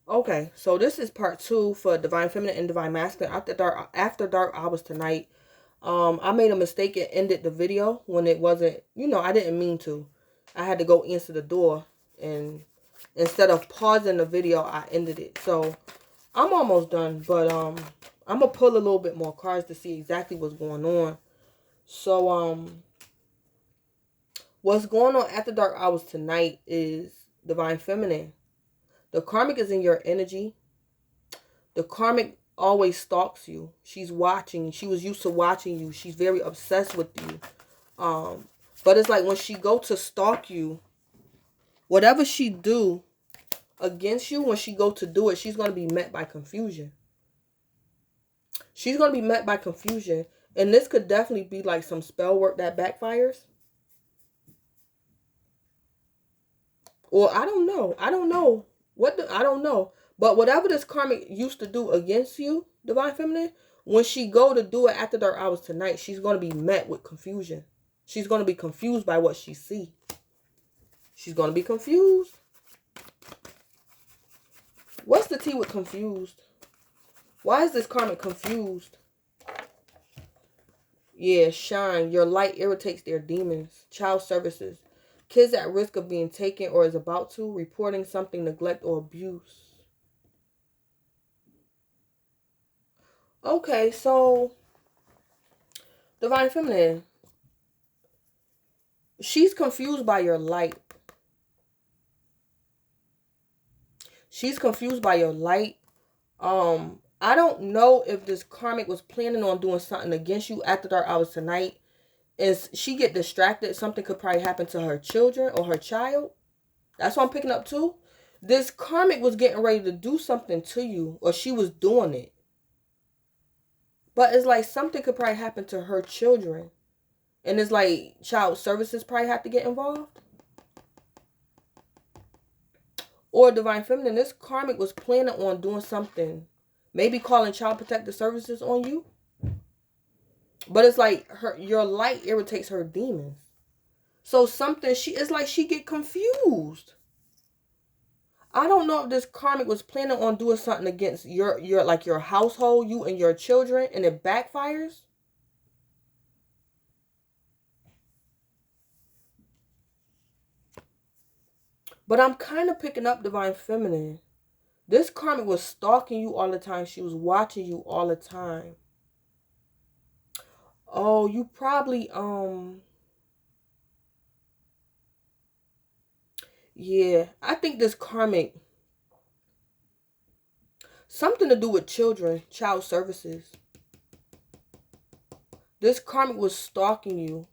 Okay, so this is part 2 for Divine Feminine and Divine Masculine. After dark hours tonight. I made a mistake and ended the video when it wasn't, I didn't mean to. I had to go answer the door, and instead of pausing the video, I ended it. So I'm almost done, but I'm gonna pull a little bit more cards to see exactly what's going on. So what's going on after dark hours tonight is Divine Feminine. The karmic is in your energy. The karmic always stalks you. She's watching. She was used to watching you. She's very obsessed with you. But it's like when she go to stalk you, whatever she do against you, when she go to do it, she's going to be met by confusion. She's going to be met by confusion. And this could definitely be like some spell work that backfires. Or I don't know. I don't know. I don't know. But whatever this karmic used to do against you, Divine Feminine, when she go to do it after dark hours tonight, she's going to be met with confusion. She's going to be confused by what she see. She's going to be confused. What's the tea with confused? Why is this karmic confused? Yeah, shine. Your light irritates their demons. Child services. Kids at risk of being taken or is about to. Reporting something, neglect or abuse. Okay, so Divine Feminine. She's confused by your light. She's confused by your light. I don't know if this karmic was planning on doing something against you after dark hours tonight. Is she get distracted, something could probably happen to her children or her child. That's what I'm picking up too. This karmic was getting ready to do something to you, or she was doing it. But it's like something could probably happen to her children. And it's like child services probably have to get involved. Or Divine Feminine, this karmic was planning on doing something. Maybe calling child protective services on you. But it's like your light irritates her demons. So something, it's like she get confused. I don't know if this karmic was planning on doing something against your household, you and your children, and it backfires. But I'm kind of picking up Divine Feminine. This karmic was stalking you all the time. She was watching you all the time. Oh, you probably, yeah, I think this karmic, something to do with children, child services. This karmic was stalking you.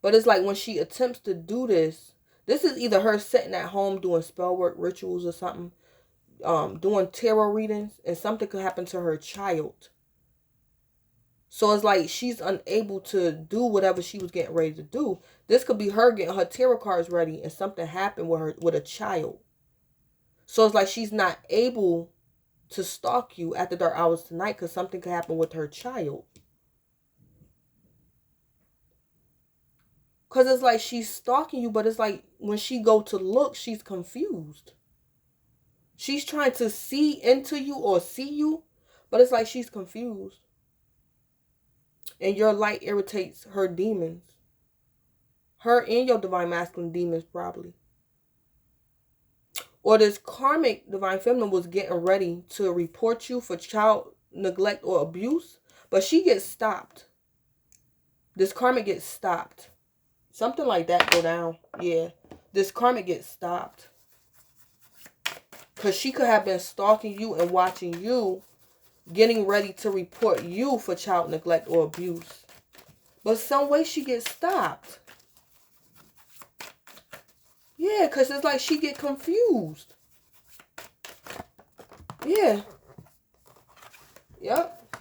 But it's like when she attempts to do this, this is either her sitting at home doing spell work rituals or something, doing tarot readings, and something could happen to her child. So it's like she's unable to do whatever she was getting ready to do. This could be her getting her tarot cards ready and something happened with a child. So it's like she's not able to stalk you after dark hours tonight because something could happen with her child. Because it's like she's stalking you, but it's like when she go to look, she's confused. She's trying to see into you or see you, but it's like she's confused. And your light irritates her demons. Her and your divine masculine demons probably. Or this karmic Divine Feminine was getting ready to report you for child neglect or abuse, but she gets stopped. This karmic gets stopped. Something like that go down. Yeah. This karmic gets stopped. Because she could have been stalking you and watching you, getting ready to report you for child neglect or abuse. But some way she gets stopped. Yeah, because it's like she get confused. Yeah. Yep.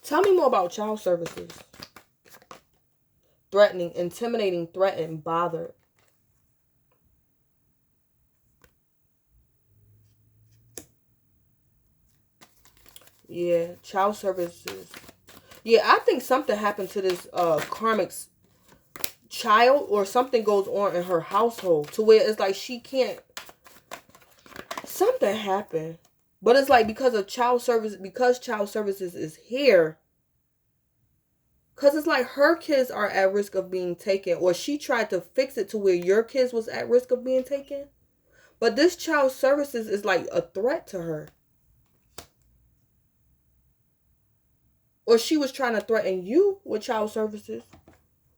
Tell me more about child services. Threatening, intimidating, threatened, bothered. Yeah, child services. Yeah, I think something happened to this karmic's child, or something goes on in her household to where it's like she can't. Something happened. But it's like because child services is here. Because it's like her kids are at risk of being taken. Or she tried to fix it to where your kids was at risk of being taken. But this child services is like a threat to her. Or she was trying to threaten you with child services.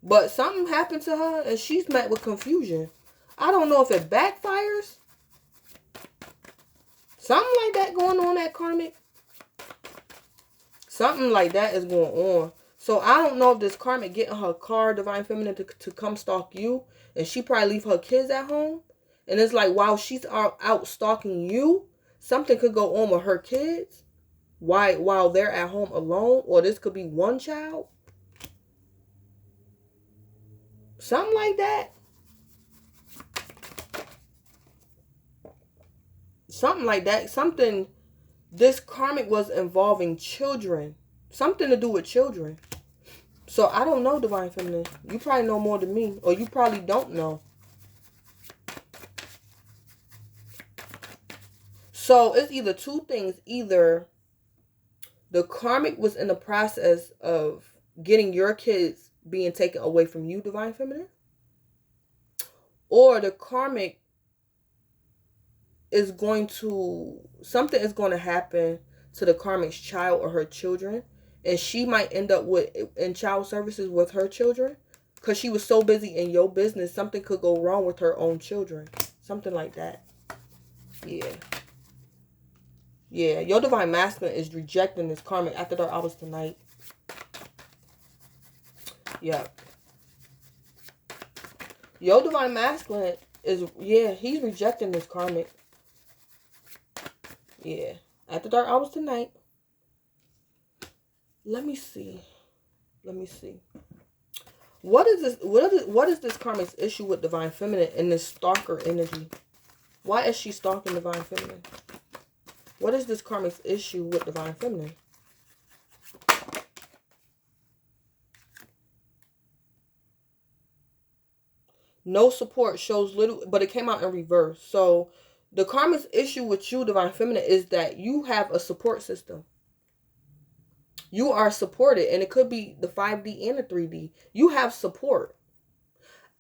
But something happened to her and she's met with confusion. I don't know if it backfires. Something like that going on at karmic. Something like that is going on. So I don't know if this karmic getting her car, Divine Feminine, to come stalk you. And she probably leave her kids at home. And it's like while she's out stalking you, something could go on with her kids. While they're at home alone. Or this could be one child. Something like that. Something like that. Something. This karmic was involving children. Something to do with children. So I don't know, Divine Feminine. You probably know more than me. Or you probably don't know. So it's either two things. Either the karmic was in the process of getting your kids being taken away from you, Divine Feminine. Or the karmic is going to, something is going to happen to the karmic's child or her children. And she might end up in child services with her children. Because she was so busy in your business, something could go wrong with her own children. Something like that. Yeah. Yeah, your Divine Masculine is rejecting this karmic after dark hours tonight. Yep. Your Divine Masculine is, yeah, he's rejecting this karmic. Yeah. After dark hours tonight. Let me see. What is this? What is this karmic's issue with Divine Feminine in this stalker energy? Why is she stalking Divine Feminine? What is this karmic's issue with Divine Feminine? No support, shows little, but it came out in reverse. So the karmic's issue with you, Divine Feminine, is that you have a support system. You are supported, and it could be the 5D and the 3D. You have support.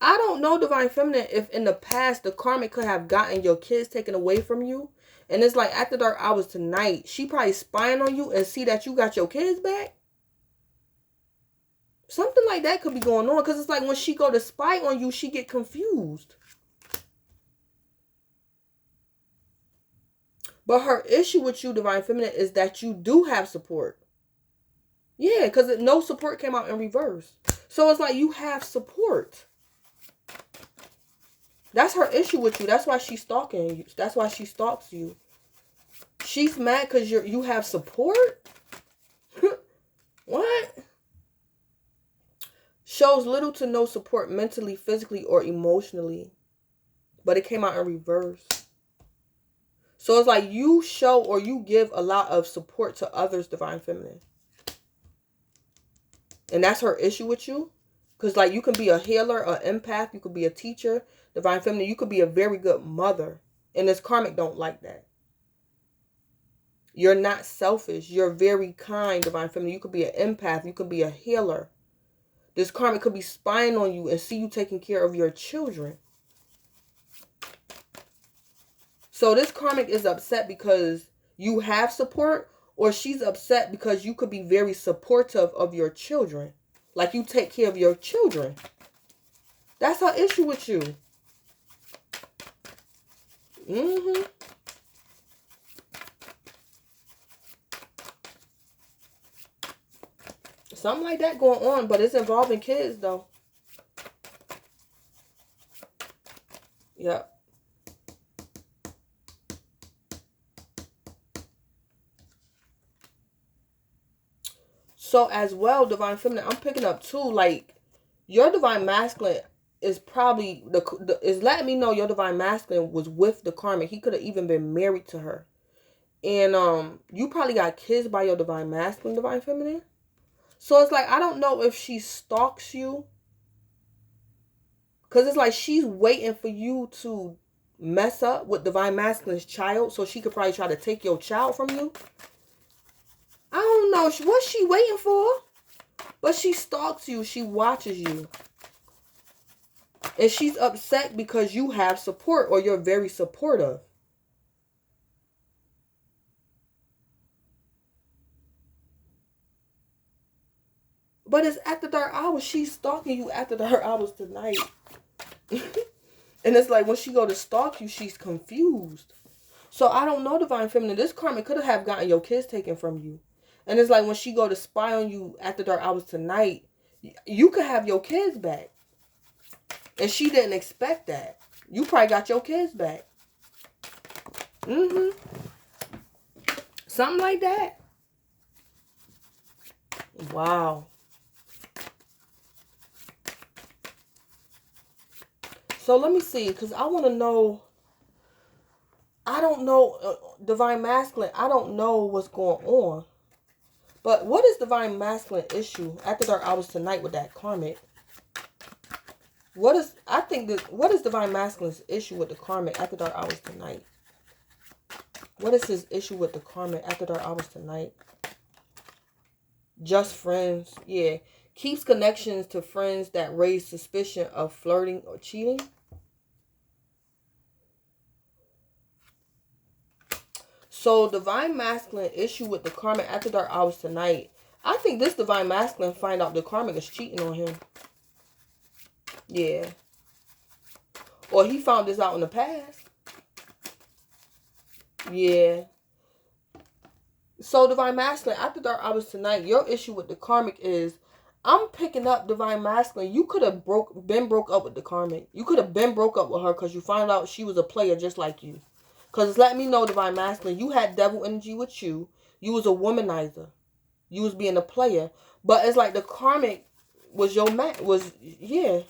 I don't know, Divine Feminine, if in the past the karmic could have gotten your kids taken away from you. And it's like after dark hours tonight, she probably spying on you and see that you got your kids back. Something like that could be going on. Because it's like when she go to spy on you, she get confused. But her issue with you, Divine Feminine, is that you do have support. Yeah, because no support came out in reverse. So it's like you have support. That's her issue with you. That's why she's stalking you. That's why she stalks you. She's mad because you have support? What? Shows little to no support mentally, physically, or emotionally. But it came out in reverse. So it's like you show or you give a lot of support to others, Divine Feminine. And that's her issue with you. Because like you can be a healer, an empath. You could be a teacher. Divine Feminine, you could be a very good mother. And this karmic don't like that. You're not selfish. You're very kind, Divine Feminine. You could be an empath. You could be a healer. This karmic could be spying on you and see you taking care of your children. So this karmic is upset because you have support, or she's upset because you could be very supportive of your children. Like you take care of your children. That's her issue with you. Something like that going on, but it's involving kids though. Yep. So as well, Divine Feminine, I'm picking up too, like your Divine Masculine is probably is letting me know your Divine Masculine was with the karmic. He could have even been married to her. And you probably got kids by your Divine Masculine, Divine Feminine. So it's like, I don't know if she stalks you. Because it's like she's waiting for you to mess up with Divine Masculine's child, so she could probably try to take your child from you. I don't know. What's she waiting for? But she stalks you. She watches you. And she's upset because you have support or you're very supportive. But it's after dark hours. She's stalking you after dark hours tonight. And it's like when she go to stalk you, she's confused. So I don't know, Divine Feminine. This karmic could have gotten your kids taken from you. And it's like when she go to spy on you after dark hours tonight, you could have your kids back. And she didn't expect that. You probably got your kids back. Something like that. Wow. So let me see, because I want to know. I don't know, Divine Masculine. I don't know what's going on. But what is Divine Masculine issue after dark hours tonight with that karmic? What is Divine Masculine's issue with the karmic after dark hours tonight? What is his issue with the karmic after dark hours tonight? Just friends. Yeah. Keeps connections to friends that raise suspicion of flirting or cheating. So Divine Masculine issue with the karmic after dark hours tonight. I think this Divine Masculine find out the karmic is cheating on him. Yeah. Or he found this out in the past. Yeah. So Divine Masculine, after dark hours tonight, your issue with the karmic is, I'm picking up Divine Masculine. You could have been broke up with the karmic. You could have been broke up with her because you found out she was a player just like you. Because it's letting me know, Divine Masculine, you had devil energy with you. You was a womanizer. You was being a player. But it's like the karmic was your match. Yeah.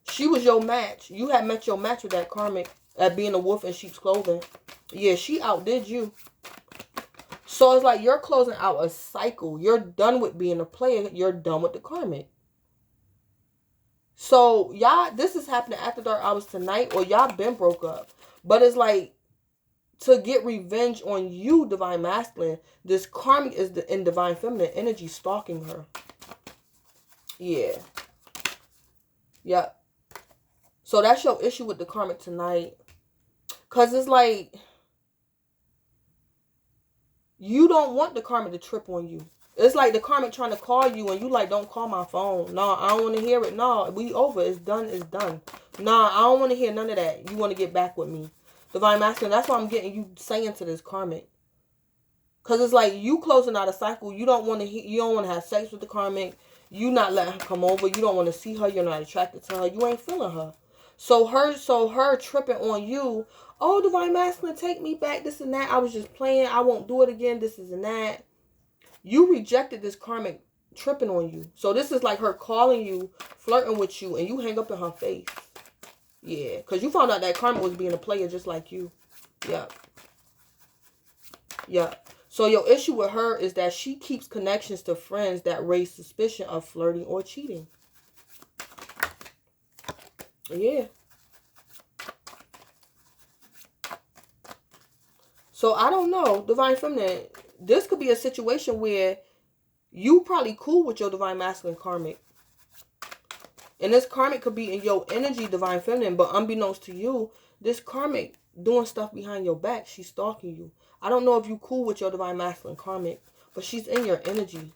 She was your match. You had met your match with that karmic at being a wolf in sheep's clothing. Yeah, she outdid you. So it's like you're closing out a cycle. You're done with being a player. You're done with the karmic. So y'all, this is happening after dark hours tonight, or y'all been broke up. But it's like, to get revenge on you, Divine Masculine, this karmic is in Divine Feminine energy stalking her. Yeah. Yep. So that's your issue with the karmic tonight. Because it's like, you don't want the karmic to trip on you. It's like the karmic trying to call you and you like, don't call my phone. No, I don't want to hear it. No, we over. It's done. It's done. No, I don't want to hear none of that. You want to get back with me. Divine Masculine, that's why I'm getting you saying to this karmic. Because it's like you closing out a cycle. You don't want to have sex with the karmic. You not letting her come over. You don't want to see her. You're not attracted to her. You ain't feeling her. So her tripping on you. Oh, Divine Masculine, take me back. This and that. I was just playing. I won't do it again. This is and that. You rejected this karmic tripping on you. So this is like her calling you, flirting with you, and you hang up in her face. Yeah, because you found out that karmic was being a player just like you. Yep. Yep. So your issue with her is that she keeps connections to friends that raise suspicion of flirting or cheating. Yeah. So I don't know, Divine Feminine, this could be a situation where you probably cool with your Divine Masculine karmic. And this karmic could be in your energy, Divine Feminine, but unbeknownst to you, this karmic doing stuff behind your back. She's stalking you. I don't know if you cool with your Divine Masculine karmic, but she's in your energy.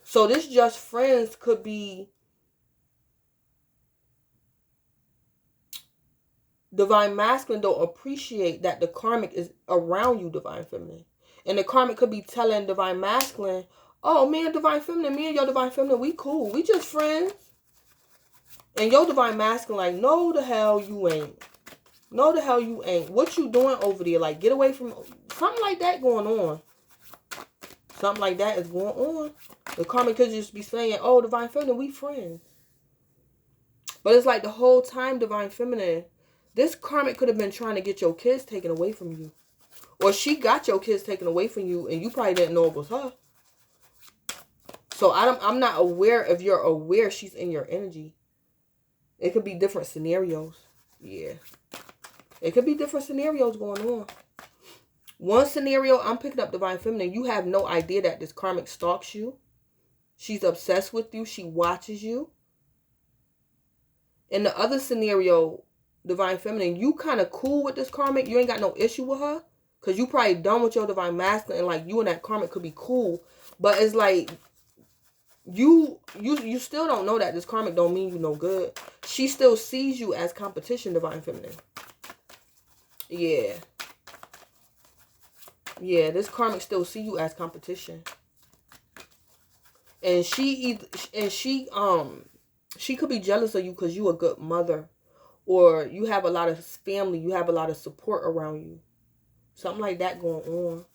So this just friends could be Divine Masculine don't appreciate that the karmic is around you, Divine Feminine. And the karmic could be telling Divine Masculine, oh, me and Divine Feminine, me and your Divine Feminine, we cool. We just friends. And your Divine Masculine like, no the hell you ain't. No the hell you ain't. What you doing over there? Like, get away from... Something like that going on. Something like that is going on. The karmic could just be saying, oh, Divine Feminine, we friends. But it's like the whole time, Divine Feminine, this karmic could have been trying to get your kids taken away from you. Or she got your kids taken away from you and you probably didn't know it was her. So I'm not aware if you're aware she's in your energy. It could be different scenarios. Yeah. It could be different scenarios going on. One scenario, I'm picking up Divine Feminine. You have no idea that this karmic stalks you. She's obsessed with you. She watches you. In the other scenario, Divine Feminine, you kind of cool with this karmic. You ain't got no issue with her. Because you probably done with your Divine Masculine. And like you and that karmic could be cool. But it's like you still don't know that this karmic don't mean you no good. She still sees you as competition, Divine Feminine. Yeah. Yeah, this karmic still see you as competition. And she could be jealous of you because you a good mother. Or you have a lot of family. You have a lot of support around you. Something like that going on.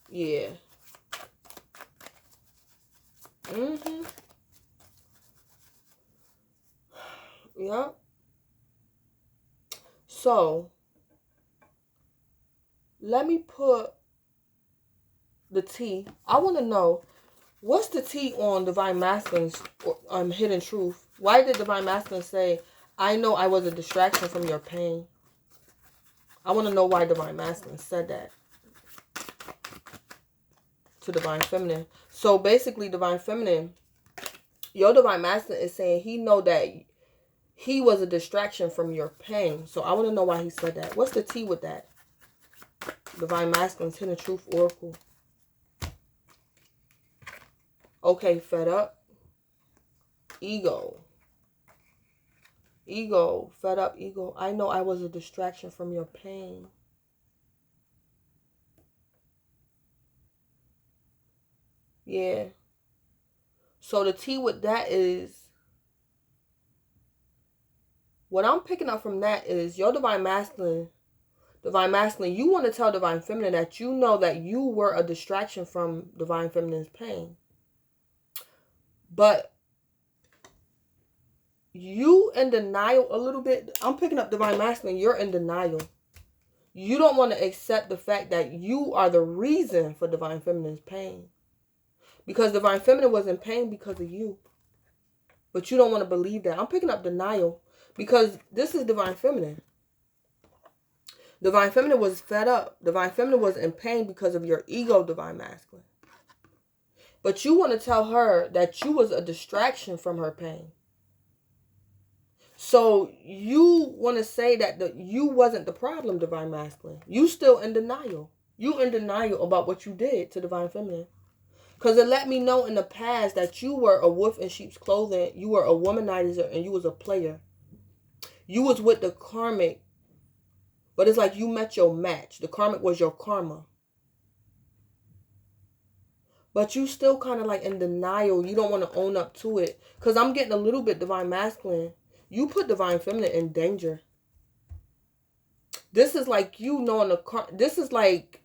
Yeah. Yep. So, let me put the T. I want to know, what's the T on Divine Masculine's hidden truth? Why did Divine Masculine say, I know I was a distraction from your pain? I want to know why Divine Masculine said that to Divine Feminine. So basically, Divine Feminine, your Divine Masculine is saying he know that he was a distraction from your pain. So I want to know why he said that. What's the T with that? Divine Masculine's Hidden Truth Oracle. Okay, fed up. Ego. Ego. Fed up, ego. I know I was a distraction from your pain. Yeah. So the T with that is, what I'm picking up from that is your Divine Masculine, you want to tell Divine Feminine that you know that you were a distraction from Divine Feminine's pain. But you in denial a little bit. I'm picking up Divine Masculine. You're in denial. You don't want to accept the fact that you are the reason for Divine Feminine's pain. Because Divine Feminine was in pain because of you. But you don't want to believe that. I'm picking up denial. Because this is Divine Feminine. Divine Feminine was fed up. Divine Feminine was in pain because of your ego, Divine Masculine. But you want to tell her that you was a distraction from her pain. So you want to say that you wasn't the problem, Divine Masculine. You still in denial. You in denial about what you did to Divine Feminine. Because it let me know in the past that you were a wolf in sheep's clothing. You were a womanizer and you was a player. You was with the karmic. But it's like you met your match. The karmic was your karma. But you still kind of like in denial. You don't want to own up to it. Because I'm getting a little bit Divine Masculine. You put Divine Feminine in danger. This is like you knowing this is like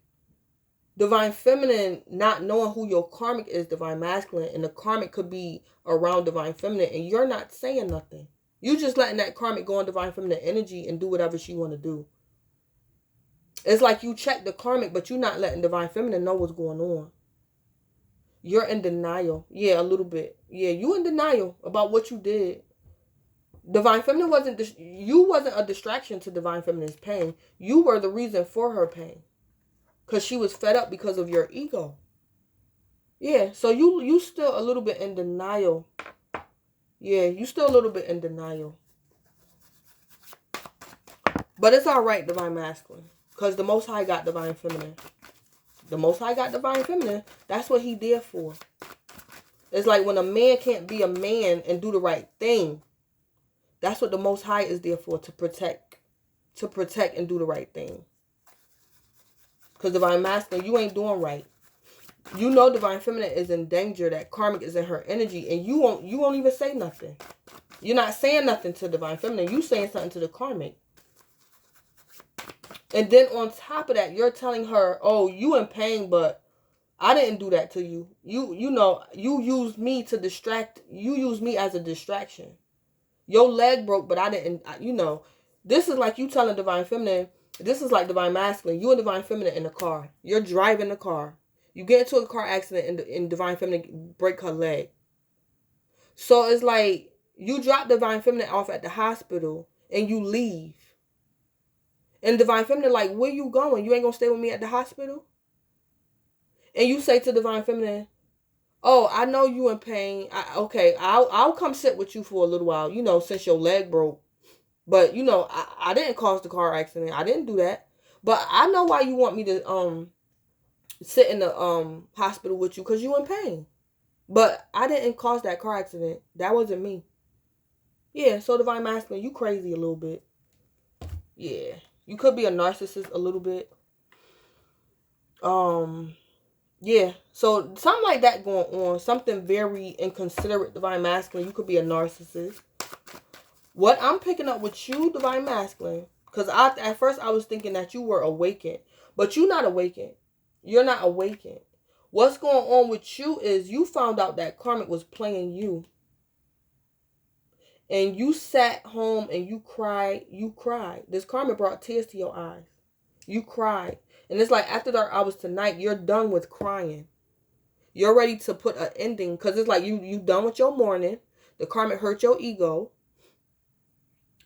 Divine Feminine not knowing who your karmic is, Divine Masculine. And the karmic could be around Divine Feminine. And you're not saying nothing. You just letting that karmic go on Divine Feminine energy and do whatever she want to do. It's like you check the karmic, but you're not letting Divine Feminine know what's going on. You're in denial. Yeah, a little bit. Yeah, you in denial about what you did. Divine Feminine you wasn't a distraction to Divine Feminine's pain. You were the reason for her pain. Because she was fed up because of your ego. Yeah, so you still a little bit in denial. Yeah, you still a little bit in denial. But it's all right, Divine Masculine. Because the Most High got Divine Feminine. The Most High got Divine Feminine. That's what he there for. It's like when a man can't be a man and do the right thing. That's what the Most High is there for, to protect. To protect and do the right thing. Because Divine Masculine, you ain't doing right. You know Divine Feminine is in danger. That karmic is in her energy. And you won't even say nothing. You're not saying nothing to Divine Feminine. You saying something to the karmic. And then on top of that, you're telling her, oh, you in pain, but I didn't do that to you. You know, you used me to distract. You used me as a distraction. Your leg broke, but I didn't, you know. This is like you telling Divine Feminine, this is like Divine Masculine. You and Divine Feminine in the car. You're driving the car. You get into a car accident and Divine Feminine break her leg. So it's like you drop Divine Feminine off at the hospital and you leave. And divine feminine, like, where you going? You ain't gonna stay with me at the hospital? And you say to divine feminine, oh, I know you in pain. Okay, I'll come sit with you for a little while, you know, since your leg broke. But, you know, I didn't cause the car accident. I didn't do that. But I know why you want me to sit in the hospital with you, because you in pain. But I didn't cause that car accident. That wasn't me. Yeah, so divine masculine, you crazy a little bit. Yeah. You could be a narcissist a little bit. Yeah. So something like that going on. Something very inconsiderate, divine masculine. You could be a narcissist. What I'm picking up with you, divine masculine, because at first I was thinking that you were awakened, but you're not awakened. You're not awakened. What's going on with you is you found out that karmic was playing you. And you sat home and you cried. You cried. This karma brought tears to your eyes. You cried. And it's like after dark hours tonight, you're done with crying. You're ready to put an ending. Because it's like you done with your mourning. The karmic hurt your ego.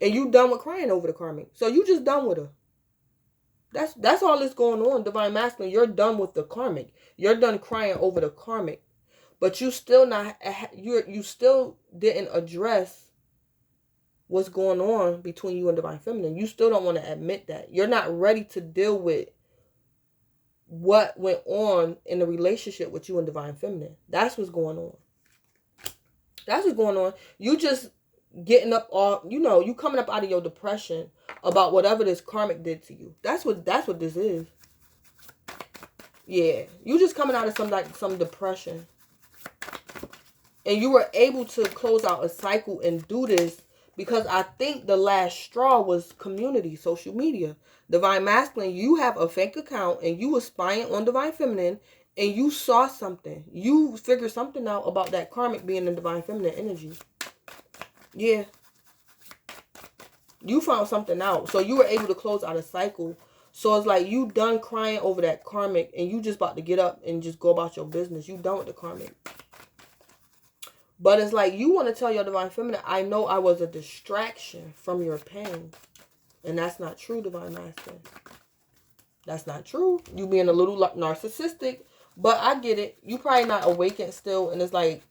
And you done with crying over the karmic. So you just done with her. That's all that's going on, divine masculine. You're done with the karmic. You're done crying over the karmic. But you still not, you still didn't address what's going on between you and divine feminine. You still don't want to admit that. You're not ready to deal with what went on in the relationship with you and divine feminine. That's what's going on. That's what's going on. You just getting up all, you know, you coming up out of your depression about whatever this karmic did to you. That's what this is. Yeah. You just coming out of some depression. And you were able to close out a cycle and do this because I think the last straw was community, social media. Divine masculine, you have a fake account and you were spying on divine feminine and you saw something. You figured something out about that karmic being in divine feminine energy. Yeah. You found something out. So you were able to close out a cycle. So it's like you done crying over that karmic and you just about to get up and just go about your business. You done with the karmic. But it's like you want to tell your divine feminine, I know I was a distraction from your pain. And that's not true, divine masculine. That's not true. You being a little narcissistic. But I get it. You probably not awakened still. And it's like,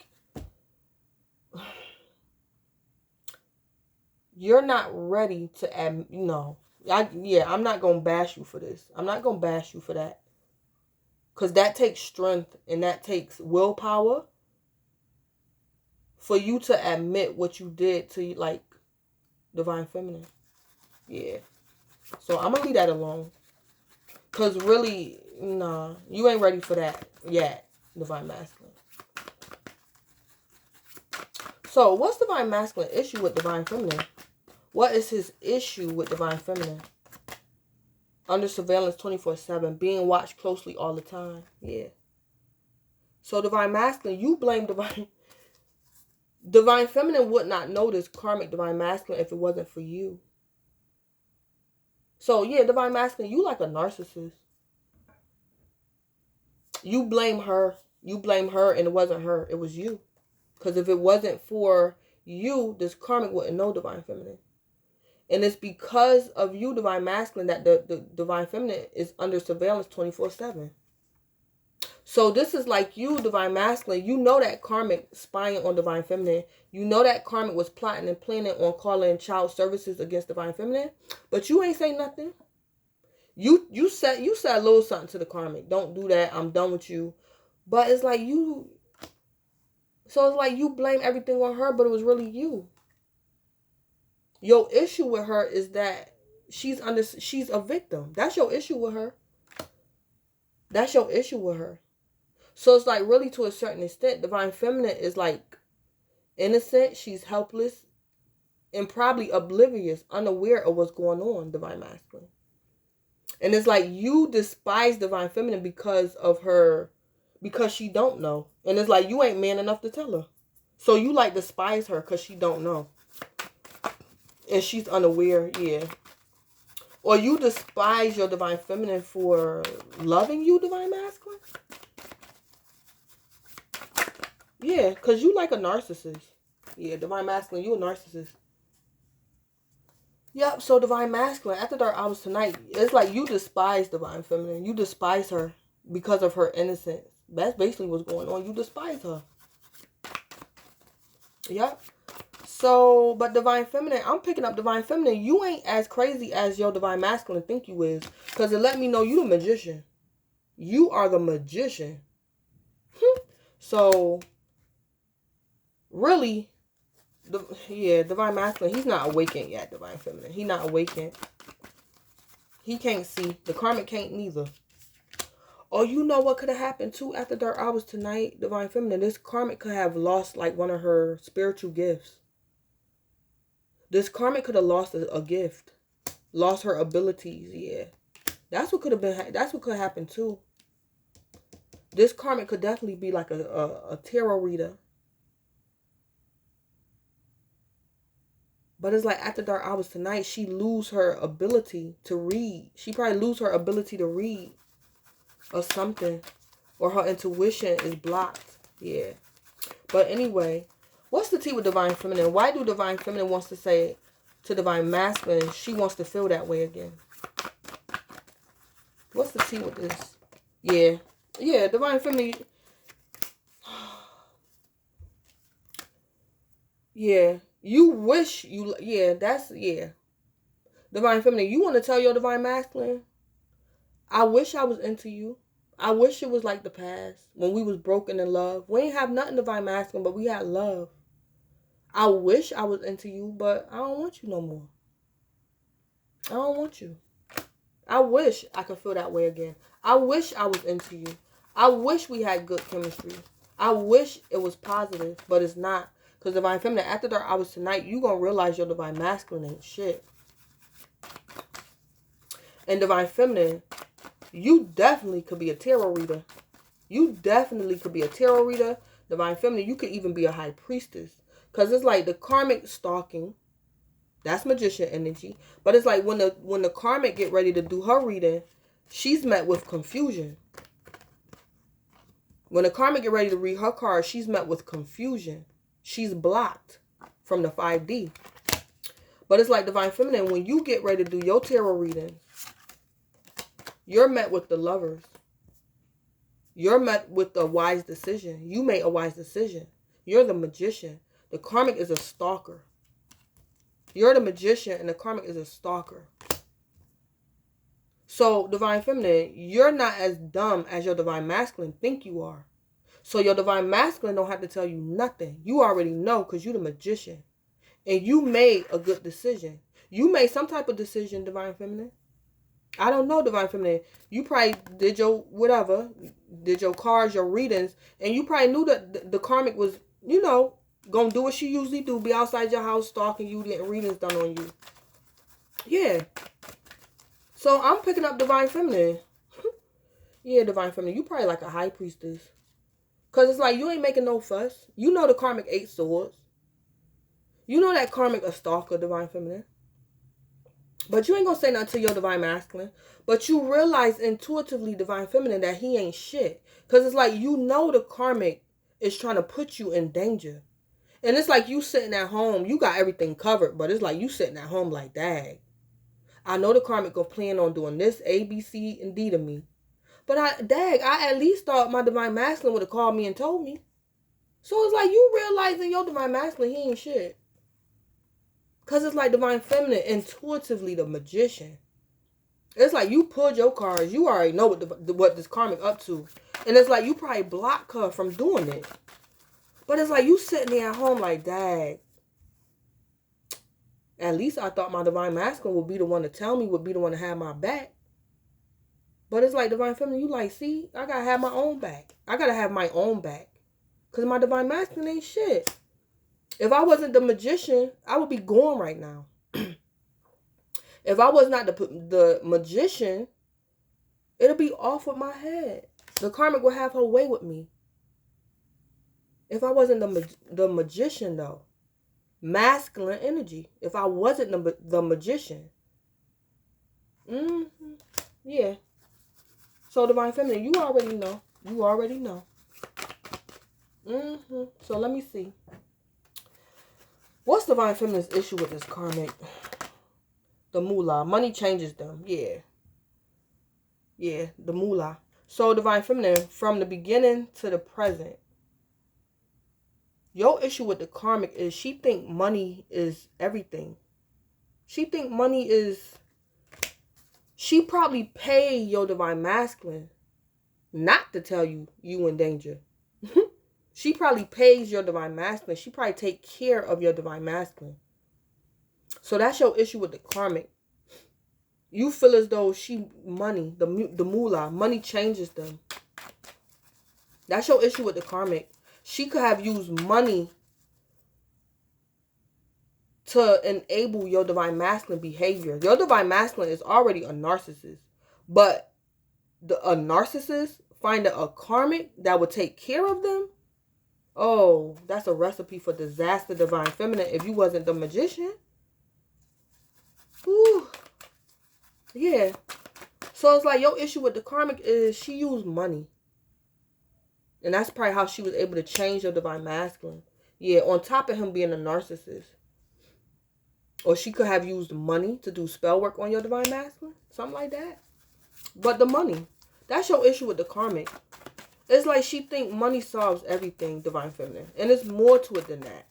you're not ready to, you know. I'm not going to bash you for this. I'm not going to bash you for that. Because that takes strength and that takes willpower for you to admit what you did to, like, divine feminine. Yeah. So I'm going to leave that alone. Because really, nah, you ain't ready for that yet, divine masculine. So what's divine masculine issue with divine feminine? What is his issue with divine feminine? Under surveillance 24/7, being watched closely all the time. Yeah. So divine masculine, you blame divine feminine would not know this karmic divine masculine if it wasn't for you. So yeah, divine masculine, you like a narcissist. You blame her. You blame her and it wasn't her. It was you. Because if it wasn't for you, this karmic wouldn't know divine feminine. And it's because of you, divine masculine, that the divine feminine is under surveillance 24/7. So this is like you, divine masculine. You know that karmic spying on divine feminine. You know that karmic was plotting and planning on calling child services against divine feminine. But you ain't say nothing. You said a little something to the karmic. Don't do that. I'm done with you. But it's like you. So it's like you blame everything on her, but it was really you. Your issue with her is that she's a victim. That's your issue with her. That's your issue with her. So it's like really to a certain extent, divine feminine is like innocent. She's helpless and probably oblivious, unaware of what's going on, divine masculine. And it's like you despise divine feminine because of her, because she don't know. And it's like you ain't man enough to tell her. So you like despise her because she don't know. And she's unaware, yeah. Or you despise your divine feminine for loving you, divine masculine. Yeah, because you like a narcissist. Yeah, divine masculine, you a narcissist. Yep, so Divine Masculine, after dark hours tonight, it's like you despise Divine Feminine. You despise her because of her innocence. That's basically what's going on. You despise her. Yep. So, but Divine Feminine, I'm picking up Divine Feminine. You ain't as crazy as your Divine Masculine think you is. Because it let me know you the magician. You are the magician. So, really, Divine Masculine, he's not awakened yet, Divine Feminine. He not awakened. He can't see. The karmic can't neither. Oh, you know what could have happened too after dark hours tonight, Divine Feminine? This karmic could have lost like one of her spiritual gifts. This karmic could have lost a gift. Lost her abilities, yeah. That's what could have been, that's what could happen too. This karmic could definitely be like a tarot reader. But it's like after dark hours tonight, she lose her ability to read. She probably lose her ability to read or something. Or her intuition is blocked. Yeah. But anyway, what's the tea with Divine Feminine? Why do Divine Feminine wants to say to Divine Masculine she wants to feel that way again? What's the tea with this? Yeah. Yeah, Divine Feminine. Yeah. You wish you... Yeah, that's... Yeah. Divine Feminine, you want to tell your Divine Masculine? I wish I was into you. I wish it was like the past. When we was broken in love. We ain't have nothing Divine Masculine, but we had love. I wish I was into you, but I don't want you no more. I don't want you. I wish I could feel that way again. I wish I was into you. I wish we had good chemistry. I wish it was positive, but it's not. Because Divine Feminine, after dark hours tonight, you going to realize your Divine Masculine ain't shit. And Divine Feminine, you definitely could be a tarot reader. You definitely could be a tarot reader. Divine Feminine, you could even be a high priestess. Because it's like the karmic stalking. That's magician energy. But it's like when the karmic get ready to do her reading, she's met with confusion. When the karmic get ready to read her card, she's met with confusion. She's blocked from the 5D. But it's like Divine Feminine, when you get ready to do your tarot reading, you're met with the Lovers. You're met with a wise decision. You made a wise decision. You're the magician. The karmic is a stalker. You're the magician and the karmic is a stalker. So, Divine Feminine, you're not as dumb as your Divine Masculine think you are. So, your Divine Masculine don't have to tell you nothing. You already know because you're the magician. And you made a good decision. You made some type of decision, Divine Feminine. I don't know, Divine Feminine. You probably did your whatever. Did your cards, your readings. And you probably knew that the karmic was, you know, gonna do what she usually do. Be outside your house stalking you, getting readings done on you. Yeah. So I'm picking up Divine Feminine. Yeah, Divine Feminine. You probably like a high priestess. Because it's like you ain't making no fuss. You know the karmic 8 swords. You know that karmic a stalker, Divine Feminine. But you ain't gonna say nothing to your Divine Masculine. But you realize intuitively, Divine Feminine, that he ain't shit. Because it's like you know the karmic is trying to put you in danger. And it's like you sitting at home. You got everything covered. But it's like you sitting at home like, dang. I know the karmic gonna plan on doing this, A, B, C, and D to me. But I at least thought my Divine Masculine would have called me and told me. So it's like you realizing your Divine Masculine, he ain't shit. Because it's like Divine Feminine, intuitively the magician. It's like you pulled your cards. You already know what this karmic up to. And it's like you probably block her from doing it. But it's like you sitting there at home like, dang. At least I thought my Divine Masculine would be the one to tell me, would be the one to have my back. But it's like Divine Feminine, you like, see, I got to have my own back. I got to have my own back. Because my Divine Masculine ain't shit. If I wasn't the magician, I would be gone right now. If I was not the magician, it'll be off with my head. The karmic will have her way with me. If I wasn't the magician, though. Masculine energy. If I wasn't the magician. Yeah. So, Divine Feminine, you already know. You already know. So, let me see. What's Divine Feminine's issue with this karmic? The moolah. Money changes them. Yeah. Yeah, the moolah. So, Divine Feminine, from the beginning to the present, your issue with the karmic is she think money is everything. She think money is... She probably pay your Divine Masculine not to tell you in danger. She probably pays your Divine Masculine. She probably take care of your Divine Masculine. So that's your issue with the karmic. You feel as though the moolah, money changes them. That's your issue with the karmic. She could have used money to enable your Divine Masculine behavior. Your Divine Masculine is already a narcissist. But a narcissist finding a karmic that would take care of them, oh, that's a recipe for disaster, Divine Feminine, if you wasn't the magician. Whew. Yeah. So it's like your issue with the karmic is she used money. And that's probably how she was able to change your Divine Masculine. Yeah, on top of him being a narcissist. Or she could have used money to do spell work on your Divine Masculine. Something like that. But the money, that's your issue with the karmic. It's like she think money solves everything, Divine Feminine. And it's more to it than that.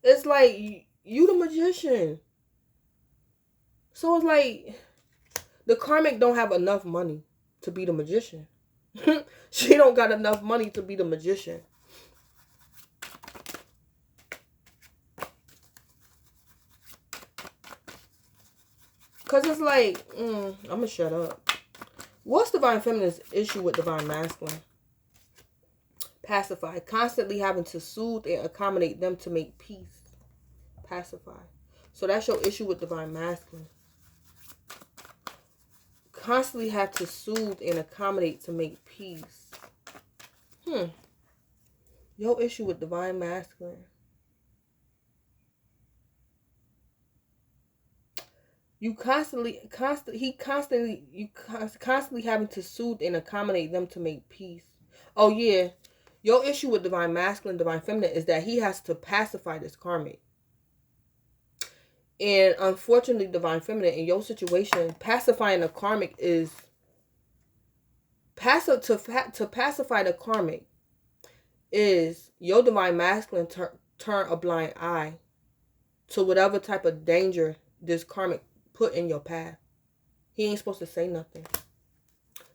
It's like you the magician. So it's like the karmic don't have enough money to be the magician. She don't got enough money to be the magician. Because it's like, I'm going to shut up. What's Divine Feminine's issue with Divine Masculine? Pacify. Constantly having to soothe and accommodate them to make peace. Pacify. So that's your issue with Divine Masculine. Constantly have to soothe and accommodate to make peace. Your issue with Divine Masculine. Constantly having to soothe and accommodate them to make peace. Oh yeah. Your issue with Divine Masculine, Divine Feminine is that he has to pacify this karmic. And unfortunately, Divine Feminine, in your situation, pacifying the karmic is to pacify the karmic is your Divine Masculine turn a blind eye to whatever type of danger this karmic put in your path. He ain't supposed to say nothing.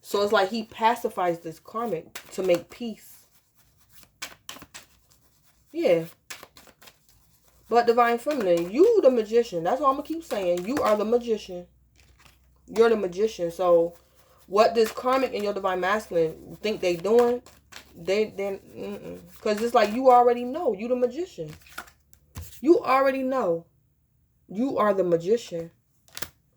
So it's like he pacifies this karmic to make peace. Yeah. But Divine Feminine, you the magician. That's all I'm going to keep saying. You are the magician. You're the magician. So what this karmic and your Divine Masculine think they doing, because it's like you already know. You the magician. You already know. You are the magician.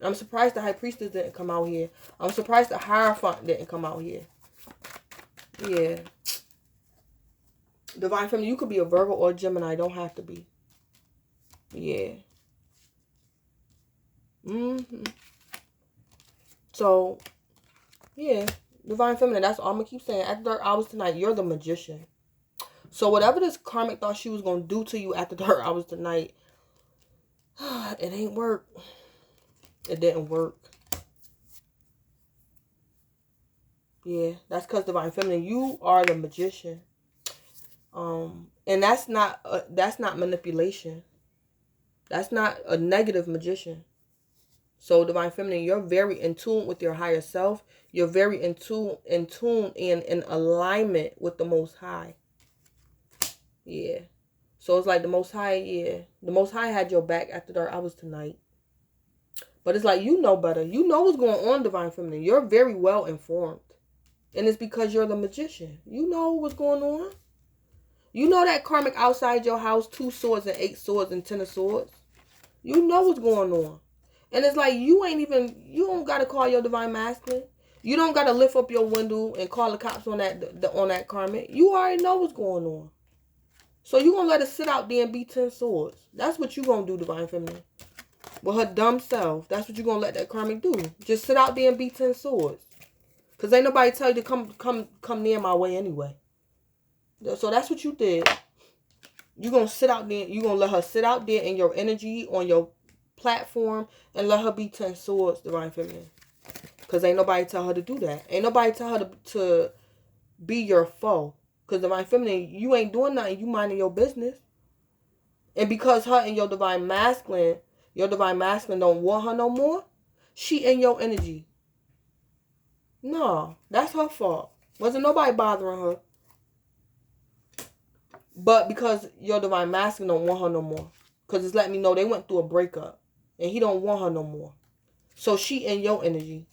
I'm surprised the High Priestess didn't come out here. I'm surprised the Hierophant didn't come out here. Yeah. Divine Feminine, you could be a Virgo or a Gemini. Don't have to be. Yeah. So, yeah. Divine Feminine, that's all I'm going to keep saying. After dark hours tonight, you're the magician. So, whatever this karmic thought she was going to do to you after dark hours tonight, it ain't work. It didn't work. Yeah, that's because Divine Feminine, you are the magician. And that's not manipulation. That's not a negative magician. So Divine Feminine, you're very in tune with your higher self. You're very in tune and in alignment with the Most High. Yeah. So it's like the Most High, yeah. The Most High had your back after dark hours tonight. But it's like you know better. You know what's going on, Divine Feminine. You're very well informed. And it's because you're the magician. You know what's going on. You know that karmic outside your house, 2 swords and 8 swords and 10 of swords. You know what's going on. And it's like you don't got to call your Divine Masculine. You don't got to lift up your window and call the cops on that karmic. You already know what's going on. So you going to let it sit out there and be 10 swords. That's what you going to do, Divine Feminine. With her dumb self. That's what you going to let that karmic do. Just sit out there and be 10 swords. Because ain't nobody tell you to come near my way anyway. So that's what you did. You're going to sit out there. You're going to let her sit out there in your energy on your platform and let her be 10 swords, Divine Feminine. Because ain't nobody tell her to do that. Ain't nobody tell her to be your foe. Because Divine Feminine, you ain't doing nothing. You minding your business. And because her and your Divine Masculine don't want her no more, she in your energy. No, that's her fault. Wasn't nobody bothering her. But because your Divine Masculine don't want her no more. Because it's letting me know they went through a breakup. And he don't want her no more. So she in your energy.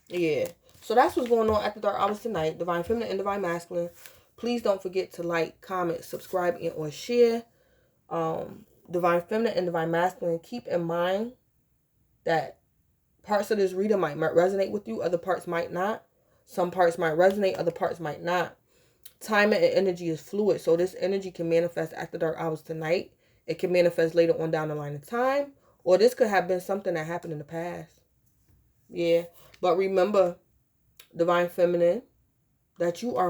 Yeah. So that's what's going on at the Dark Hours tonight. Divine Feminine and Divine Masculine. Please don't forget to like, comment, subscribe, and or share. Divine Feminine and Divine Masculine, keep in mind that parts of this reading might resonate with you. Other parts might not. Some parts might resonate. Other parts might not. Time and energy is fluid. So this energy can manifest at the Dark Hours tonight. It can manifest later on down the line of time. Or this could have been something that happened in the past. Yeah. But remember, Divine Feminine, that you are